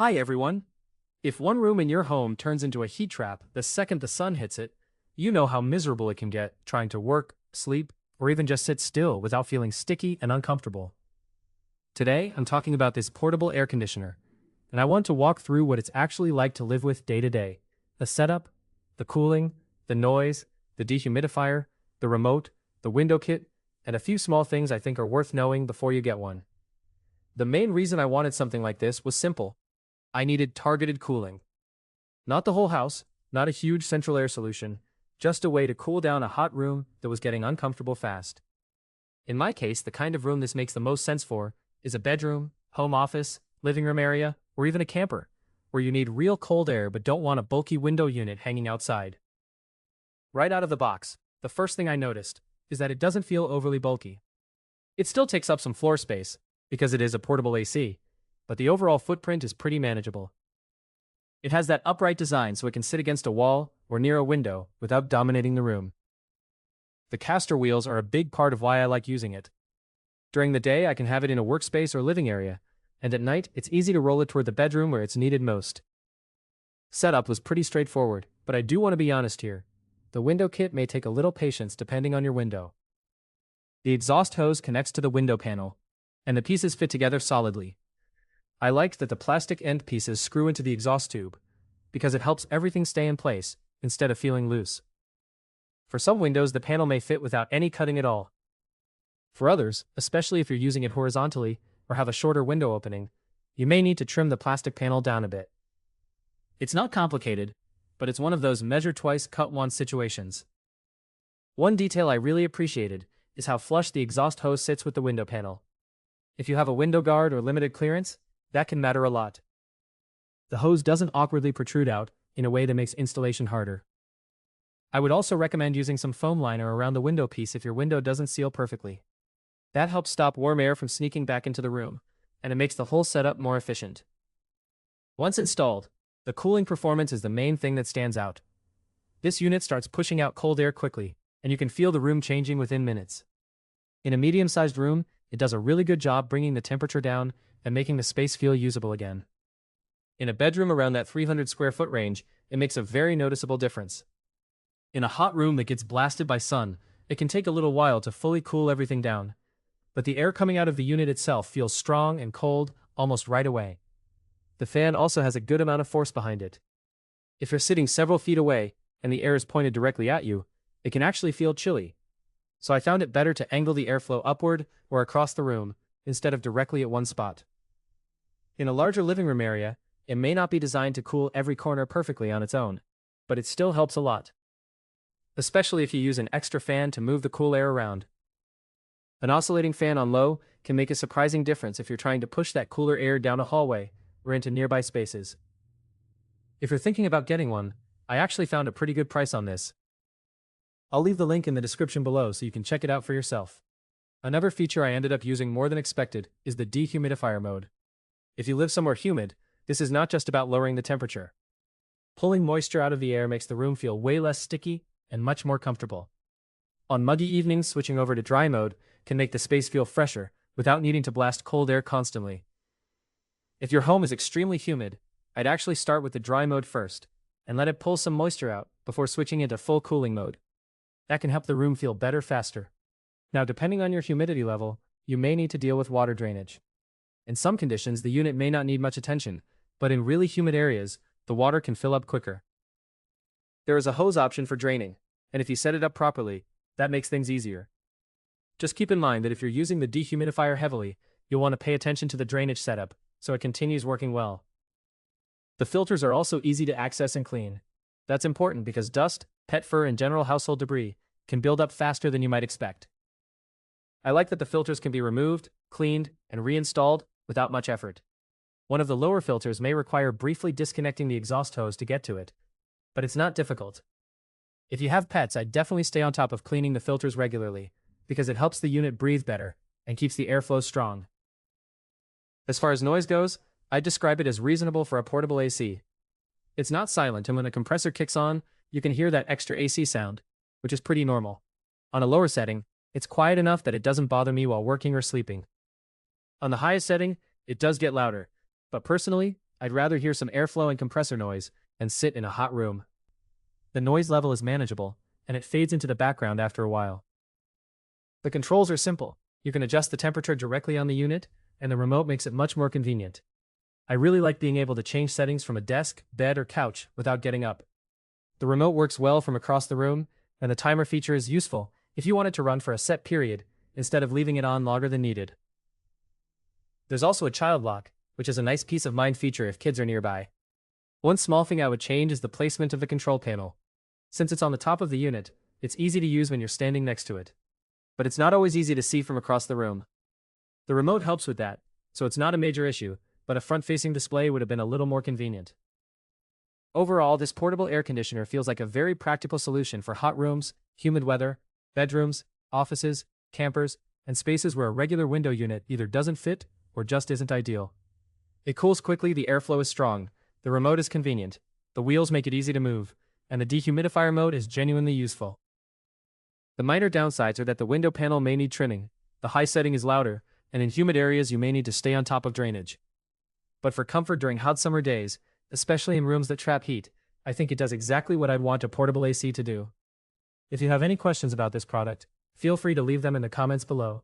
Hi everyone! If one room in your home turns into a heat trap the second the sun hits it, you know how miserable it can get trying to work, sleep, or even just sit still without feeling sticky and uncomfortable. Today, I'm talking about this portable air conditioner, and I want to walk through what it's actually like to live with day to day. The setup, the cooling, the noise, the dehumidifier, the remote, the window kit, and a few small things I think are worth knowing before you get one. The main reason I wanted something like this was simple. I needed targeted cooling. Not the whole house, not a huge central air solution, just a way to cool down a hot room that was getting uncomfortable fast. In my case, the kind of room this makes the most sense for is a bedroom, home office, living room area, or even a camper, where you need real cold air but don't want a bulky window unit hanging outside. Right out of the box, the first thing I noticed is that it doesn't feel overly bulky. It still takes up some floor space, because it is a portable AC, but the overall footprint is pretty manageable. It has that upright design so it can sit against a wall or near a window without dominating the room. The caster wheels are a big part of why I like using it. During the day, I can have it in a workspace or living area, and at night, it's easy to roll it toward the bedroom where it's needed most. Setup was pretty straightforward, but I do want to be honest here. The window kit may take a little patience depending on your window. The exhaust hose connects to the window panel, and the pieces fit together solidly. I liked that the plastic end pieces screw into the exhaust tube, because it helps everything stay in place, instead of feeling loose. For some windows, the panel may fit without any cutting at all. For others, especially if you're using it horizontally or have a shorter window opening, you may need to trim the plastic panel down a bit. It's not complicated, but it's one of those measure twice, cut once situations. One detail I really appreciated is how flush the exhaust hose sits with the window panel. If you have a window guard or limited clearance, that can matter a lot. The hose doesn't awkwardly protrude out in a way that makes installation harder. I would also recommend using some foam liner around the window piece if your window doesn't seal perfectly. That helps stop warm air from sneaking back into the room, and it makes the whole setup more efficient. Once installed, the cooling performance is the main thing that stands out. This unit starts pushing out cold air quickly, and you can feel the room changing within minutes. In a medium-sized room, it does a really good job bringing the temperature down and making the space feel usable again. In a bedroom around that 300 square foot range, it makes a very noticeable difference. In a hot room that gets blasted by sun, it can take a little while to fully cool everything down, but the air coming out of the unit itself feels strong and cold almost right away. The fan also has a good amount of force behind it. If you're sitting several feet away and the air is pointed directly at you, it can actually feel chilly. So I found it better to angle the airflow upward or across the room instead of directly at one spot. In a larger living room area, it may not be designed to cool every corner perfectly on its own, but it still helps a lot. Especially if you use an extra fan to move the cool air around. An oscillating fan on low can make a surprising difference if you're trying to push that cooler air down a hallway or into nearby spaces. If you're thinking about getting one, I actually found a pretty good price on this. I'll leave the link in the description below so you can check it out for yourself. Another feature I ended up using more than expected is the dehumidifier mode. If you live somewhere humid, this is not just about lowering the temperature. Pulling moisture out of the air makes the room feel way less sticky and much more comfortable. On muggy evenings, switching over to dry mode can make the space feel fresher without needing to blast cold air constantly. If your home is extremely humid, I'd actually start with the dry mode first and let it pull some moisture out before switching into full cooling mode. That can help the room feel better faster. Now, depending on your humidity level, you may need to deal with water drainage. In some conditions, the unit may not need much attention, but in really humid areas, the water can fill up quicker. There is a hose option for draining, and if you set it up properly, that makes things easier. Just keep in mind that if you're using the dehumidifier heavily, you'll want to pay attention to the drainage setup, so it continues working well. The filters are also easy to access and clean. That's important because dust, pet fur, and general household debris can build up faster than you might expect. I like that the filters can be removed, cleaned, and reinstalled without much effort. One of the lower filters may require briefly disconnecting the exhaust hose to get to it, but it's not difficult. If you have pets, I'd definitely stay on top of cleaning the filters regularly, because it helps the unit breathe better and keeps the airflow strong. As far as noise goes, I'd describe it as reasonable for a portable AC. It's not silent, and when a compressor kicks on, you can hear that extra AC sound, which is pretty normal. On a lower setting, it's quiet enough that it doesn't bother me while working or sleeping. On the highest setting, it does get louder, but personally, I'd rather hear some airflow and compressor noise and sit in a hot room. The noise level is manageable, and it fades into the background after a while. The controls are simple. You can adjust the temperature directly on the unit, and the remote makes it much more convenient. I really like being able to change settings from a desk, bed, or couch without getting up. The remote works well from across the room, and the timer feature is useful if you want it to run for a set period instead of leaving it on longer than needed. There's also a child lock, which is a nice peace of mind feature if kids are nearby. One small thing I would change is the placement of the control panel. Since it's on the top of the unit, it's easy to use when you're standing next to it. But it's not always easy to see from across the room. The remote helps with that, so it's not a major issue, but a front-facing display would have been a little more convenient. Overall, this portable air conditioner feels like a very practical solution for hot rooms, humid weather, bedrooms, offices, campers, and spaces where a regular window unit either doesn't fit or just isn't ideal. It cools quickly, the airflow is strong, the remote is convenient, the wheels make it easy to move, and the dehumidifier mode is genuinely useful. The minor downsides are that the window panel may need trimming, the high setting is louder, and in humid areas you may need to stay on top of drainage. But for comfort during hot summer days, especially in rooms that trap heat, I think it does exactly what I'd want a portable AC to do. If you have any questions about this product, feel free to leave them in the comments below.